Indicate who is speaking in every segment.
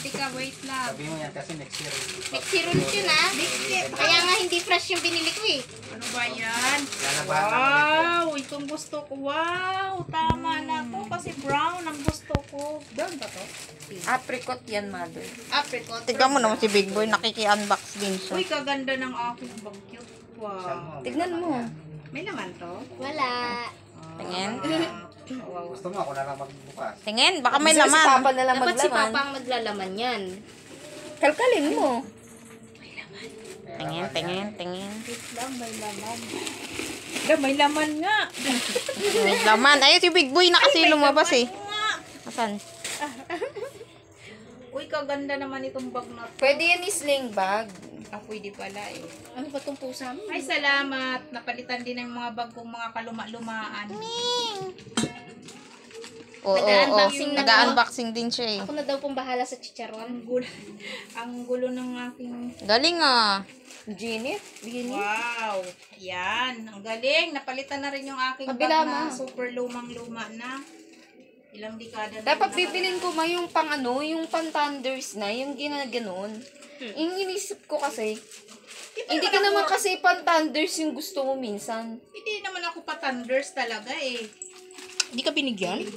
Speaker 1: Tika, wait lang.
Speaker 2: Sabi mo yan kasi next year.
Speaker 3: Next year ulit yun ah. Kaya nga hindi fresh yung binili ko eh.
Speaker 1: Ano ba yan?
Speaker 2: Lalabahan
Speaker 1: Wow! Itong gusto ko. Wow! Tama na to kasi brown ang gusto ko. Brown ba to?
Speaker 4: Apricot yan, mother.
Speaker 3: Apricot.
Speaker 5: Tignan mo naman si Big Boy, nakiki-unbox din siya.
Speaker 1: Uy, kaganda ng aking bag. Cute. Wow.
Speaker 4: Tignan mo.
Speaker 1: May laman to?
Speaker 3: Wala.
Speaker 5: Tingin.
Speaker 1: Wow.
Speaker 2: Gusto mo ako na lang magbukas.
Speaker 5: Tingin, baka may
Speaker 4: Gusto si
Speaker 5: laman.
Speaker 4: Papa na lang
Speaker 3: Dapat si
Speaker 4: maglaman.
Speaker 3: Papa ang maglalaman yan.
Speaker 4: Kalkalin mo.
Speaker 5: Tingin, tingin, tingin.
Speaker 1: May laman. May laman nga.
Speaker 5: May laman. Ayun si Big Boy na kasi lumabas eh. Asan?
Speaker 1: Uy, kaganda naman itong bag na to.
Speaker 4: Pwede yan sling bag.
Speaker 1: Ah, pwede pala eh.
Speaker 3: Ano ba itong pusa mo?
Speaker 1: Ay, salamat. Napalitan din ng mga bag kong mga kaluma-lumaan.
Speaker 5: Oo, oo.
Speaker 3: Nag-unboxing na
Speaker 5: Nag-unboxing din siya eh.
Speaker 3: Ako na daw pong bahala sa chicharon.
Speaker 1: Ang gulo ng aking...
Speaker 5: Galing ah.
Speaker 4: Ginit.
Speaker 1: Wow! Yan. Ang galing. Napalitan na rin yung aking
Speaker 4: Kabila
Speaker 1: bag na
Speaker 4: ma.
Speaker 1: super lumang-luma na. Ilang dekada na.
Speaker 4: Dapat
Speaker 1: rin
Speaker 4: bibilin ko ma yung pang ano, yung pang thunders na, yung ginaganon. Yung inisip ko kasi, hindi ka naman kasi pang thunders yung gusto mo minsan.
Speaker 1: Hindi naman ako pa thunders talaga eh.
Speaker 5: Hindi ka binigyan?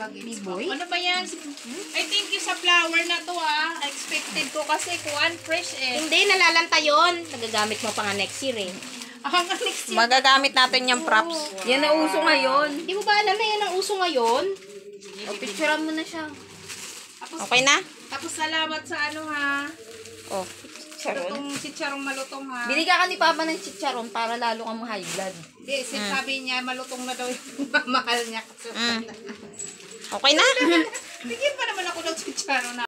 Speaker 1: Boy? Ano ba yan? I thank you sa flower na to ah. Expected ko kasi kuan fresh eh.
Speaker 3: Hindi, nalalanta yun. Nagagamit mo pa nga next year eh.
Speaker 1: Hanggang next year.
Speaker 5: Magagamit natin yung props.
Speaker 4: Yan na uso ngayon.
Speaker 3: Di mo ba alam na yan ang uso ngayon?
Speaker 4: O, picturean mo na siya.
Speaker 5: Okay na?
Speaker 1: Tapos salamat sa ano ha.
Speaker 5: Oh.
Speaker 1: Malutong chicharong malutong ha.
Speaker 4: Binigyan ka ni Papa ng chicharon para lalo kang high blood.
Speaker 1: Hindi, sabi niya malutong na daw yung mahal niya.
Speaker 5: Okay na?
Speaker 1: Bigyan pa naman ako ng chicharon na.